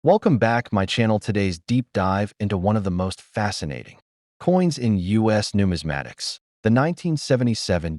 Welcome back my channel. Today's deep dive into one of the most fascinating coins in U.S. numismatics, the 1977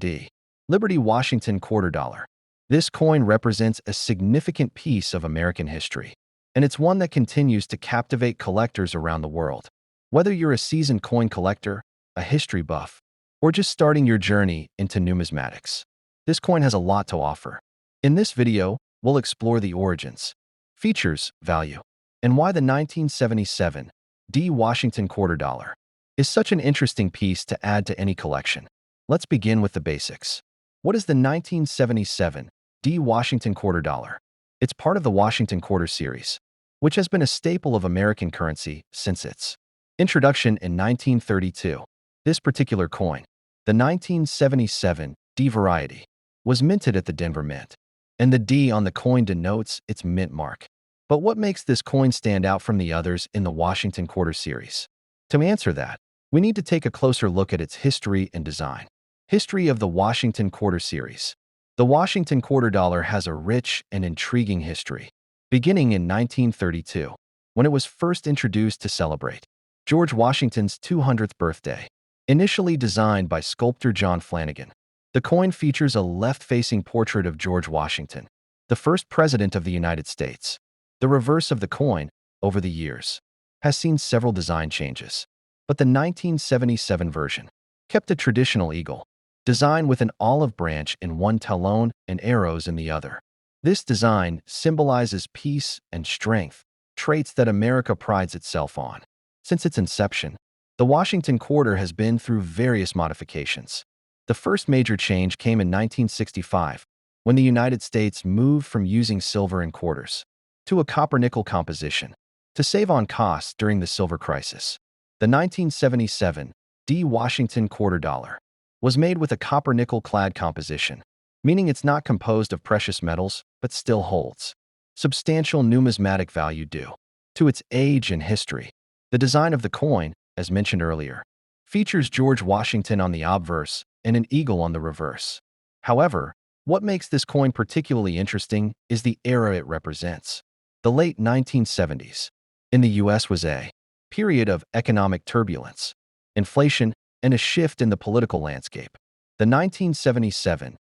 Liberty Washington quarter dollar. This coin represents a significant piece of American history, and it's one that continues to captivate collectors around the world. Whether you're a seasoned coin collector, a history buff, or just starting your journey into numismatics, this coin has a lot to offer. In this video, we'll explore the origins, features, value, and why the 1977 Washington quarter dollar is such an interesting piece to add to any collection. Let's begin with the basics. What is the 1977 Washington quarter dollar? It's part of the Washington quarter series, which has been a staple of American currency since its introduction in 1932. This particular coin, the 1977 variety, was minted at the Denver Mint, and the D on the coin denotes its mint mark. But what makes this coin stand out from the others in the Washington quarter series? To answer that, we need to take a closer look at its history and design. History of the Washington quarter series. The Washington quarter dollar has a rich and intriguing history, beginning in 1932, when it was first introduced to celebrate George Washington's 200th birthday. Initially designed by sculptor John Flanagan, the coin features a left-facing portrait of George Washington, the first president of the United States. The reverse of the coin, over the years, has seen several design changes, but the 1977 version kept a traditional eagle design with an olive branch in one talon and arrows in the other. This design symbolizes peace and strength, traits that America prides itself on. Since its inception, the Washington quarter has been through various modifications. The first major change came in 1965, when the United States moved from using silver in quarters to a copper-nickel composition to save on costs during the silver crisis. The 1977 Washington quarter dollar was made with a copper-nickel clad composition, meaning it's not composed of precious metals but still holds substantial numismatic value due to its age and history. The design of the coin, as mentioned earlier, features George Washington on the obverse and an eagle on the reverse. However, what makes this coin particularly interesting is the era it represents. The late 1970s in the U.S. was a period of economic turbulence, inflation, and a shift in the political landscape. The 1977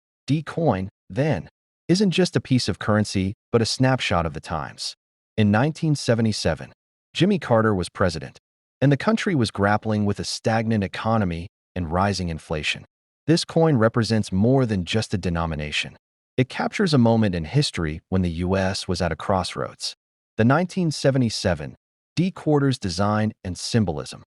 coin, then, isn't just a piece of currency but a snapshot of the times. In 1977, Jimmy Carter was president, and the country was grappling with a stagnant economy and rising inflation. This coin represents more than just a denomination. It captures a moment in history when the U.S. was at a crossroads. The 1977 quarters design and symbolism.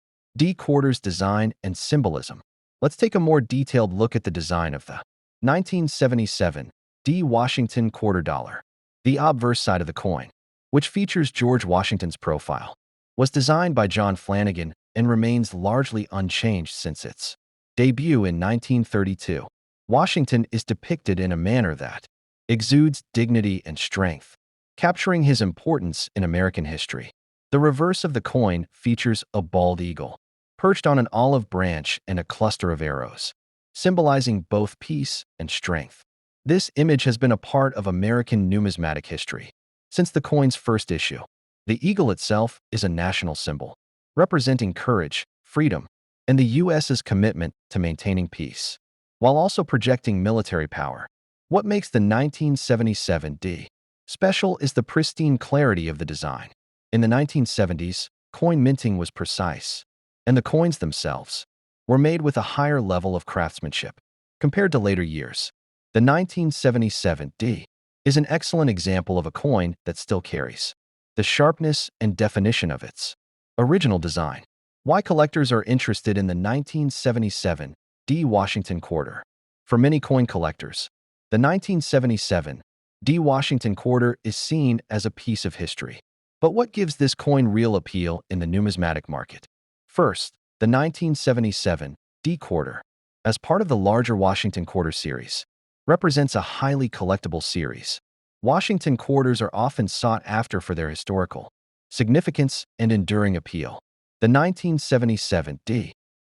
Quarters design and symbolism. Let's take a more detailed look at the design of the 1977 Washington quarter dollar. The obverse side of the coin, which features George Washington's profile, was designed by John Flanagan and remains largely unchanged since its debut in 1932. Washington is depicted in a manner that exudes dignity and strength, capturing his importance in American history. The reverse of the coin features a bald eagle, perched on an olive branch and a cluster of arrows, symbolizing both peace and strength. This image has been a part of American numismatic history since the coin's first issue. The eagle itself is a national symbol, representing courage, freedom, and the U.S.'s commitment to maintaining peace, while also projecting military power. What makes the 1977 special is the pristine clarity of the design. In the 1970s, coin minting was precise, and the coins themselves were made with a higher level of craftsmanship compared to later years. The 1977 is an excellent example of a coin that still carries the sharpness and definition of its original design. Why collectors are interested in the 1977 Washington quarter. For many coin collectors, the 1977 Washington quarter is seen as a piece of history. But what gives this coin real appeal in the numismatic market? First, the 1977 quarter, as part of the larger Washington quarter series, represents a highly collectible series. Washington quarters are often sought after for their historical significance and enduring appeal. The 1977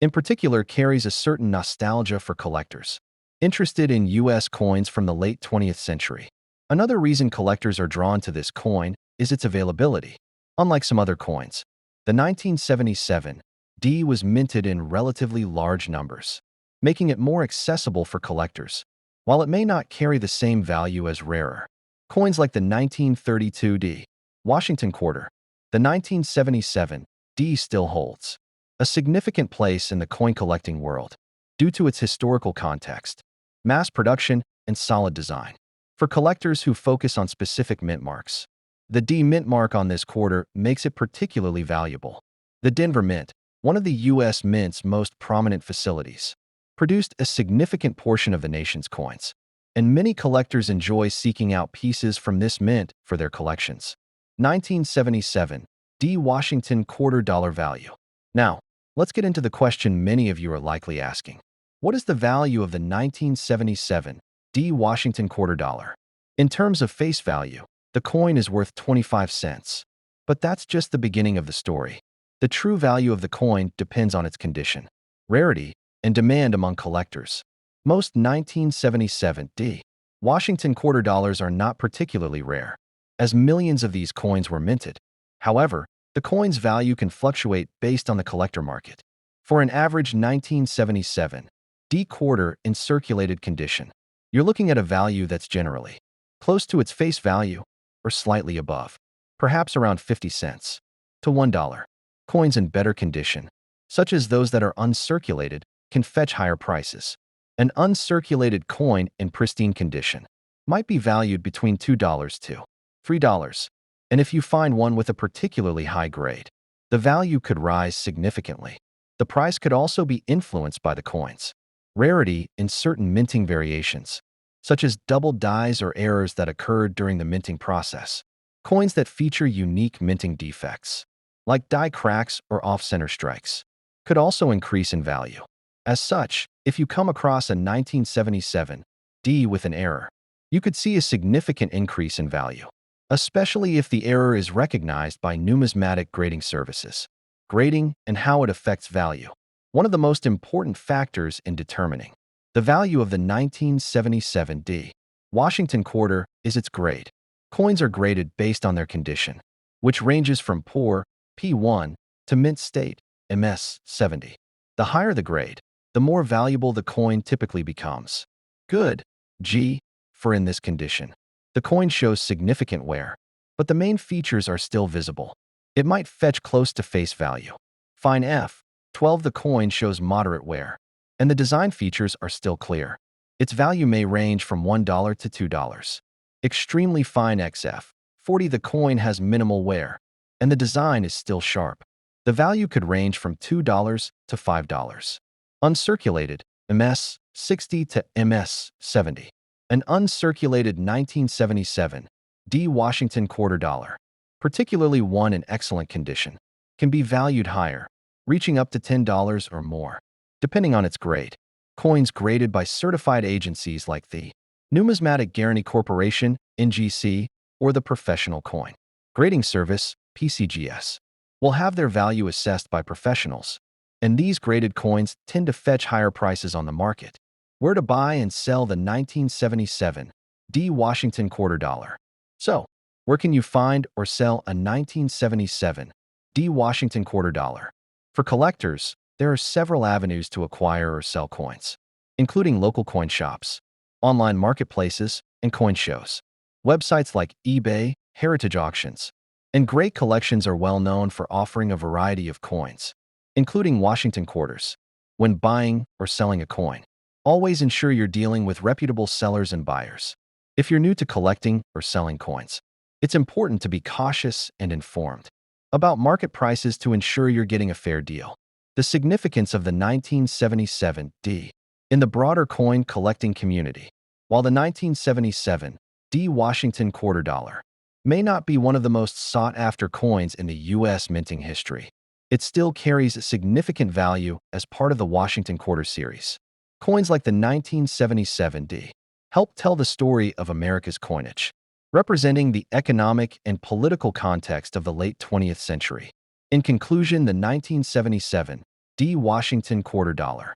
in particular, carries a certain nostalgia for collectors interested in U.S. coins from the late 20th century. Another reason collectors are drawn to this coin is its availability. Unlike some other coins, the 1977 D was minted in relatively large numbers, making it more accessible for collectors. While it may not carry the same value as rarer coins like the 1932 D Washington quarter, the 1977 D still holds a significant place in the coin collecting world due to its historical context, mass production, and solid design. For collectors who focus on specific mint marks, the D mint mark on this quarter makes it particularly valuable. The Denver Mint, one of the U.S. Mint's most prominent facilities, produced a significant portion of the nation's coins, and many collectors enjoy seeking out pieces from this mint for their collections. 1977 D Washington quarter dollar value. Now, let's get into the question many of you are likely asking. What is the value of the 1977 D Washington quarter dollar? In terms of face value, the coin is worth 25 cents. But that's just the beginning of the story. The true value of the coin depends on its condition, rarity, and demand among collectors. Most 1977 D Washington quarter dollars are not particularly rare, as millions of these coins were minted. However, the coin's value can fluctuate based on the collector market. For an average 1977 D quarter in circulated condition, you're looking at a value that's generally close to its face value or slightly above, perhaps around 50 cents to $1. Coins in better condition, such as those that are uncirculated, can fetch higher prices. An uncirculated coin in pristine condition might be valued between $2 to $3, and if you find one with a particularly high grade, the value could rise significantly. The price could also be influenced by the coin's rarity in certain minting variations, such as double dies or errors that occurred during the minting process. Coins that feature unique minting defects, like die cracks or off-center strikes, could also increase in value. As such, if you come across a 1977 D with an error, you could see a significant increase in value, especially if the error is recognized by numismatic grading services. Grading and how it affects value. One of the most important factors in determining the value of the 1977 D Washington quarter is its grade. Coins are graded based on their condition, which ranges from poor, P1, to mint state, MS 70. The higher the grade, the more valuable the coin typically becomes. Good, G, for in this condition, the coin shows significant wear, but the main features are still visible. It might fetch close to face value. Fine F, 12, the coin shows moderate wear, and the design features are still clear. Its value may range from $1 to $2. Extremely fine XF, 40, the coin has minimal wear, and the design is still sharp. The value could range from $2 to $5. Uncirculated, MS 60 to MS 70. An uncirculated 1977 D Washington quarter dollar, particularly one in excellent condition, can be valued higher, reaching up to $10 or more, depending on its grade. Coins graded by certified agencies like the Numismatic Guarantee Corporation, NGC, or the Professional Coin Grading Service, PCGS, will have their value assessed by professionals, and these graded coins tend to fetch higher prices on the market. Where to buy and sell the 1977 D Washington quarter dollar? So, where can you find or sell a 1977 D Washington quarter dollar? For collectors, there are several avenues to acquire or sell coins, including local coin shops, online marketplaces, and coin shows. Websites like eBay, Heritage Auctions, and Great Collections are well known for offering a variety of coins, including Washington quarters. When buying or selling a coin, always ensure you're dealing with reputable sellers and buyers. If you're new to collecting or selling coins, it's important to be cautious and informed about market prices to ensure you're getting a fair deal. The significance of the 1977 D in the broader coin collecting community. While the 1977 D Washington quarter dollar may not be one of the most sought-after coins in the U.S. minting history, it still carries a significant value as part of the Washington quarter series. Coins like the 1977 D help tell the story of America's coinage, representing the economic and political context of the late 20th century. In conclusion, the 1977 D Washington quarter dollar.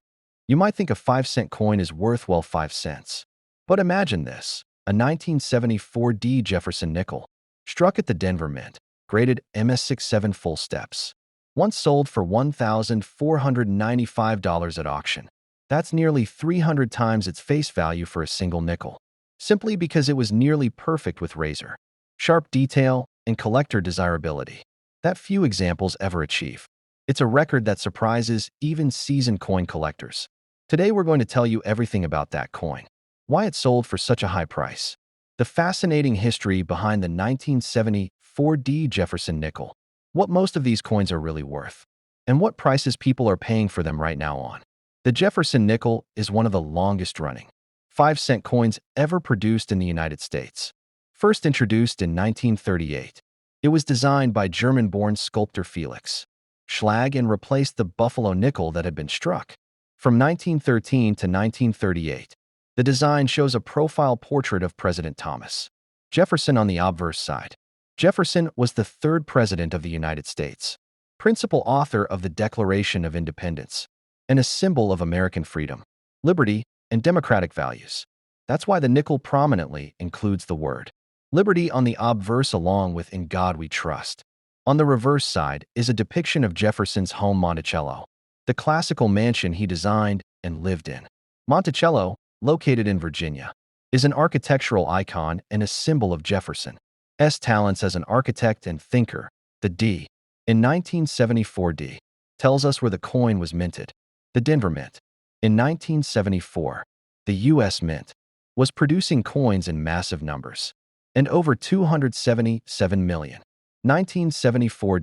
You might think a 5-cent coin is worth, well, 5 cents. But imagine this, a 1974 D Jefferson nickel, struck at the Denver Mint, graded MS67 full steps. Once sold for $1,495 at auction. That's nearly 300 times its face value for a single nickel, simply because it was nearly perfect with razor sharp detail and collector desirability that few examples ever achieve. It's a record that surprises even seasoned coin collectors. Today we're going to tell you everything about that coin, why it sold for such a high price, the fascinating history behind the 1974 Jefferson nickel, what most of these coins are really worth, and what prices people are paying for them right now on. The Jefferson nickel is one of the longest-running 5-cent coins ever produced in the United States. First introduced in 1938, it was designed by German-born sculptor Felix Schlag and replaced the buffalo nickel that had been struck. From 1913 to 1938, the design shows a profile portrait of President Thomas Jefferson on the obverse side. Jefferson was the third president of the United States, principal author of the Declaration of Independence, and a symbol of American freedom, liberty, and democratic values. That's why the nickel prominently includes the word liberty on the obverse along with "In God We Trust." On the reverse side is a depiction of Jefferson's home Monticello, the classical mansion he designed and lived in. Monticello, located in Virginia, is an architectural icon and a symbol of Jefferson's talents as an architect and thinker. The D in 1974 tells us where the coin was minted. The Denver Mint. In 1974, the U.S. Mint was producing coins in massive numbers, and over 277 million. 1974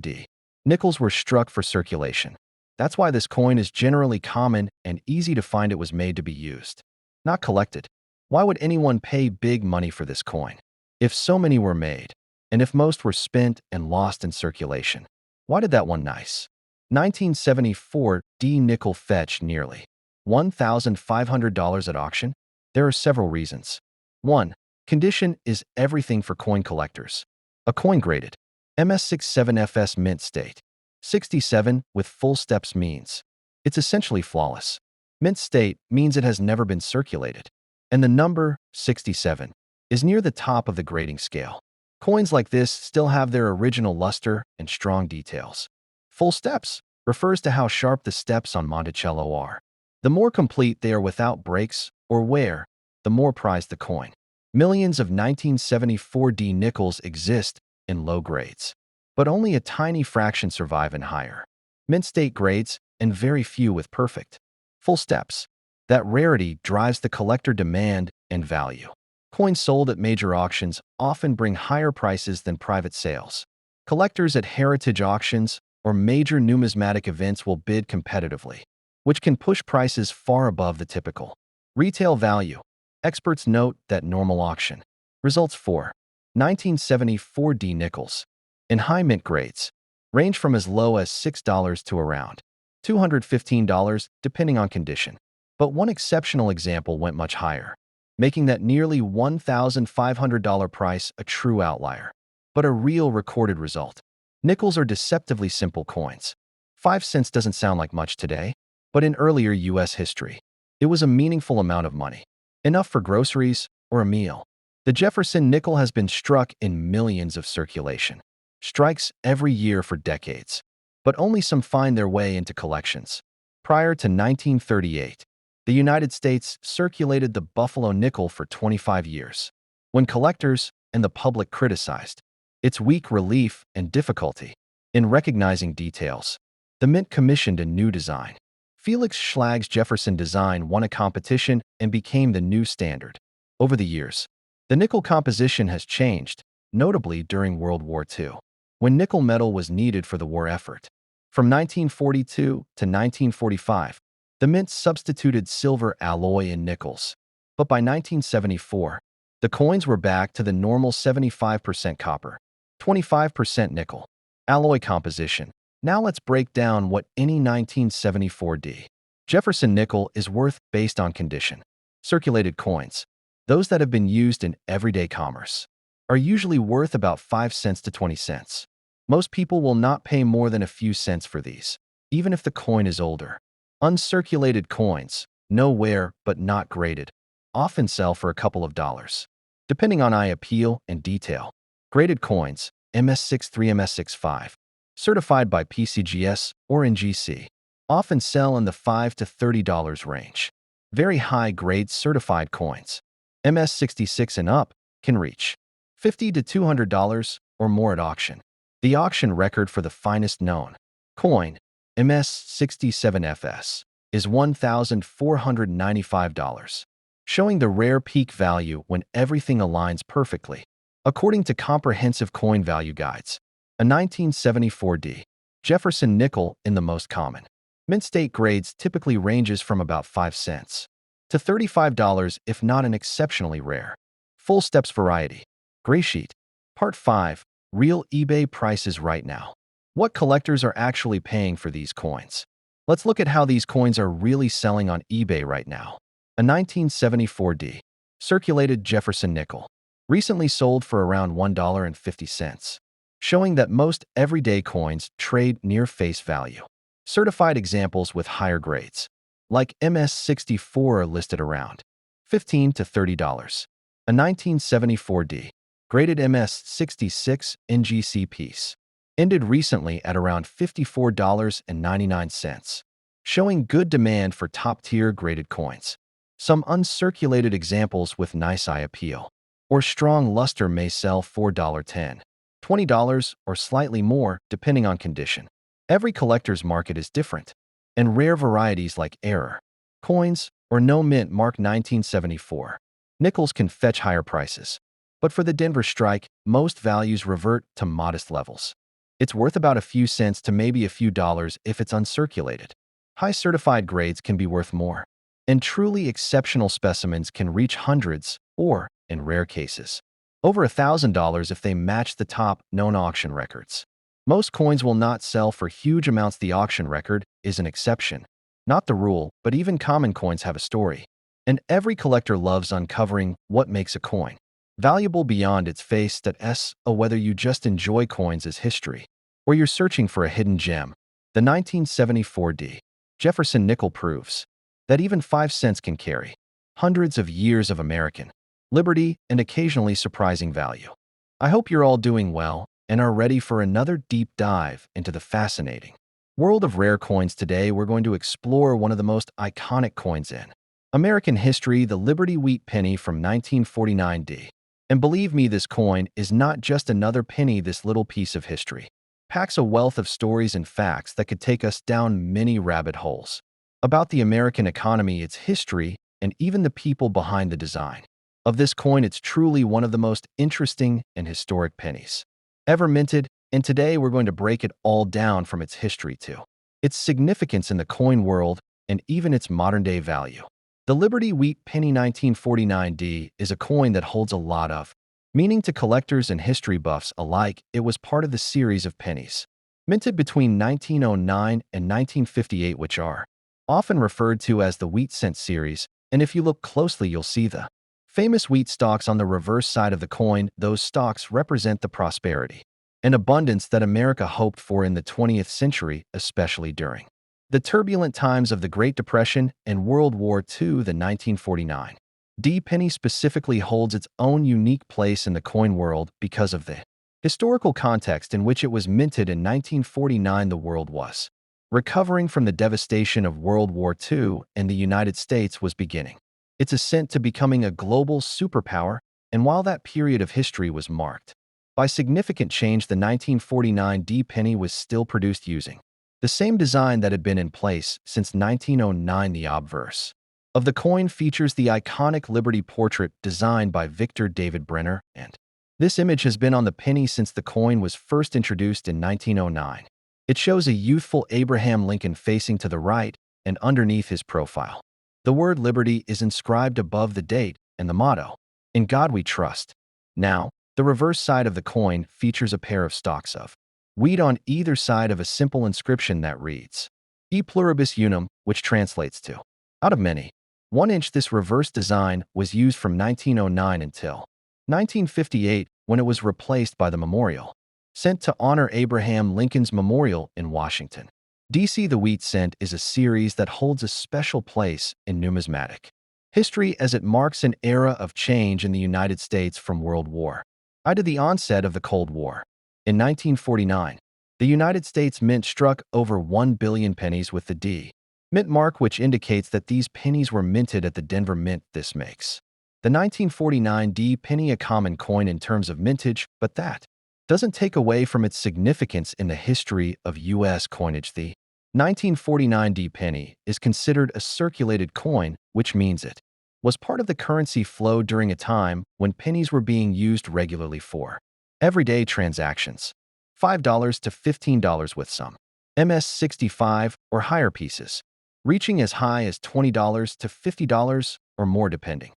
nickels were struck for circulation. That's why this coin is generally common and easy to find. It was made to be used, not collected. Why would anyone pay big money for this coin if so many were made, and if most were spent and lost in circulation? Why did that one nice 1974 nickel fetch nearly $1,500 at auction? There are several reasons. 1. Condition is everything for coin collectors. A coin graded MS67FS mint state 67 with full steps means it's essentially flawless. Mint state means it has never been circulated, and the number 67 is near the top of the grading scale. Coins like this still have their original luster and strong details. Full steps refers to how sharp the steps on Monticello are. The more complete they are without breaks or wear, the more prized the coin. Millions of 1974 nickels exist in low grades, but only a tiny fraction survive in higher mint state grades and very few with perfect full steps. That rarity drives the collector demand and value. Coins sold at major auctions often bring higher prices than private sales. Collectors at heritage auctions or major numismatic events will bid competitively, which can push prices far above the typical retail value. Experts note that normal auction results for 1974 nickels in high mint grades range from as low as $6 to around $215 depending on condition. But one exceptional example went much higher, making that nearly $1,500 price a true outlier, but a real recorded result. Nickels are deceptively simple coins. 5 cents doesn't sound like much today, but in earlier U.S. history, it was a meaningful amount of money, enough for groceries or a meal. The Jefferson nickel has been struck in millions of circulation strikes every year for decades, but only some find their way into collections. Prior to 1938, the United States circulated the buffalo nickel for 25 years. When collectors and the public criticized its weak relief and difficulty in recognizing details, the Mint commissioned a new design. Felix Schlag's Jefferson design won a competition and became the new standard. Over the years, the nickel composition has changed, notably during World War II, when nickel metal was needed for the war effort. From 1942 to 1945, the Mint substituted silver alloy in nickels. But by 1974, the coins were back to the normal 75% copper, 25% nickel alloy composition. Now let's break down what any 1974 Jefferson nickel is worth based on condition. Circulated coins, those that have been used in everyday commerce, are usually worth about 5 cents to 20 cents. Most people will not pay more than a few cents for these, even if the coin is older. Uncirculated coins, no wear but not graded, often sell for a couple of dollars, depending on eye appeal and detail. Graded coins, MS63, MS65, certified by PCGS or NGC, often sell in the $5 to $30 range. Very high-grade certified coins, MS66 and up, can reach $50 to $200 or more at auction. The auction record for the finest known coin, MS67FS, is $1,495, showing the rare peak value when everything aligns perfectly. According to comprehensive coin value guides, a 1974D Jefferson nickel in the most common mint state grades typically ranges from about 5 cents to $35 if not an exceptionally rare full steps variety. Gray sheet. Part 5. Real eBay prices right now. What collectors are actually paying for these coins. Let's look at how these coins are really selling on eBay right now. A 1974D circulated Jefferson nickel recently sold for around $1.50, showing that most everyday coins trade near face value. Certified examples with higher grades, like MS64, are listed around $15 to $30. A 1974D graded MS66 NGC piece ended recently at around $54.99, showing good demand for top-tier graded coins. Some uncirculated examples with nice eye appeal or strong luster may sell $4.10, $20, or slightly more depending on condition. Every collector's market is different, and rare varieties like error coins or no mint mark 1974 nickels can fetch higher prices. But for the Denver strike, most values revert to modest levels. It's worth about a few cents to maybe a few dollars if it's uncirculated. High certified grades can be worth more, and truly exceptional specimens can reach hundreds or, in rare cases, over $1,000 if they match the top known auction records. Most coins will not sell for huge amounts. The auction record is an exception, not the rule, but even common coins have a story. And every collector loves uncovering what makes a coin valuable beyond its face. Whether you just enjoy coins as history or you're searching for a hidden gem, the 1974D Jefferson nickel proves that even 5 cents can carry hundreds of years of American liberty and occasionally surprising value. I hope you're all doing well and are ready for another deep dive into the fascinating world of rare coins. Today, we're going to explore one of the most iconic coins in American history, the Liberty Wheat penny from 1949D. And believe me, this coin is not just another penny. This little piece of history packs a wealth of stories and facts that could take us down many rabbit holes about the American economy, its history, and even the people behind the design of this coin. It's truly one of the most interesting and historic pennies ever minted, and today we're going to break it all down from its history to its significance in the coin world and even its modern-day value. The Liberty Wheat penny 1949D is a coin that holds a lot of meaning to collectors and history buffs alike. It was part of the series of pennies minted between 1909 and 1958, which are often referred to as the wheat cent series, and if you look closely you'll see the famous wheat stalks on the reverse side of the coin. Those stalks represent the prosperity and abundance that America hoped for in the 20th century, especially during the turbulent times of the Great Depression and World War II. The 1949 D penny specifically holds its own unique place in the coin world because of the historical context in which it was minted in 1949. The world was recovering from the devastation of World War II, and the United States was beginning its ascent to becoming a global superpower. And while that period of history was marked by significant change, the 1949 D penny was still produced using the same design that had been in place since 1909. The obverse of the coin features the iconic Liberty portrait designed by Victor David Brenner, and this image has been on the penny since the coin was first introduced in 1909. It shows a youthful Abraham Lincoln facing to the right, and underneath his profile, the word Liberty is inscribed above the date and the motto, "In God We Trust." Now, the reverse side of the coin features a pair of stalks of wheat on either side of a simple inscription that reads, E pluribus unum, which translates to, out of many. 1 inch. This reverse design was used from 1909 until 1958, when it was replaced by the memorial sent to honor Abraham Lincoln's memorial in Washington, D.C. The wheat cent is a series that holds a special place in numismatic history as it marks an era of change in the United States from World War I to the onset of the Cold War. In 1949, the United States Mint struck over 1 billion pennies with the D Mint mark, which indicates that these pennies were minted at the Denver Mint. This makes the 1949 D penny a common coin in terms of mintage, but that doesn't take away from its significance in the history of U.S. coinage. The 1949 D penny is considered a circulated coin, which means it was part of the currency flow during a time when pennies were being used regularly for everyday transactions, $5 to $15 with some MS-65 or higher pieces, reaching as high as $20 to $50 or more depending.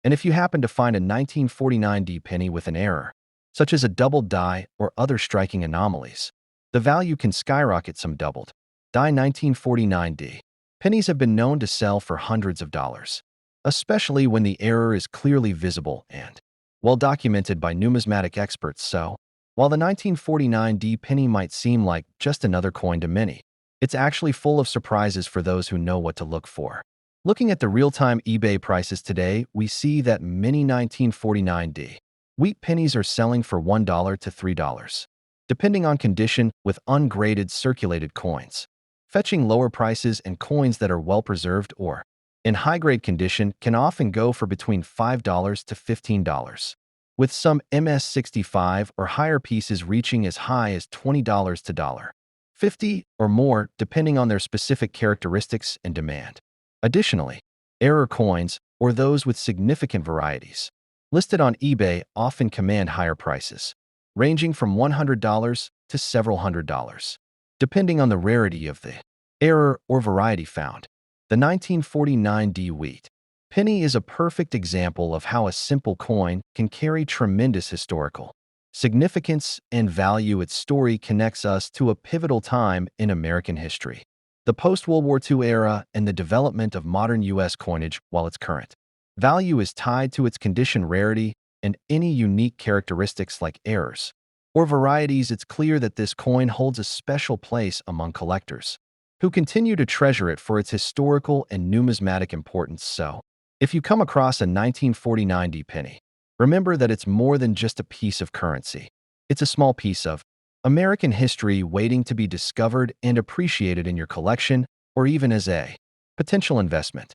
And if you happen to find a 1949 D penny with an error, such as a doubled die or other striking anomalies, the value can skyrocket. Some doubled die 1949 D pennies have been known to sell for hundreds of dollars, especially when the error is clearly visible and well documented by numismatic experts. So, while the 1949 D penny might seem like just another coin to many, it's actually full of surprises for those who know what to look for. Looking at the real-time eBay prices today, we see that many 1949 D wheat pennies are selling for $1 to $3, depending on condition, with ungraded circulated coins fetching lower prices, and coins that are well-preserved or in high-grade condition can often go for between $5 to $15, with some MS-65 or higher pieces reaching as high as $20 to $50 or more, depending on their specific characteristics and demand. Additionally, error coins, or those with significant varieties, listed on eBay often command higher prices, ranging from $100 to several $100s, depending on the rarity of the error or variety found. The 1949 D wheat penny is a perfect example of how a simple coin can carry tremendous historical significance and value. Its story connects us to a pivotal time in American history, the post-World War II era, and the development of modern U.S. coinage. While its current value is tied to its condition, rarity, and any unique characteristics like errors or varieties, it's clear that this coin holds a special place among collectors who continue to treasure it for its historical and numismatic importance. So, if you come across a 1949 D penny, remember that it's more than just a piece of currency. It's a small piece of American history waiting to be discovered and appreciated in your collection, or even as a potential investment.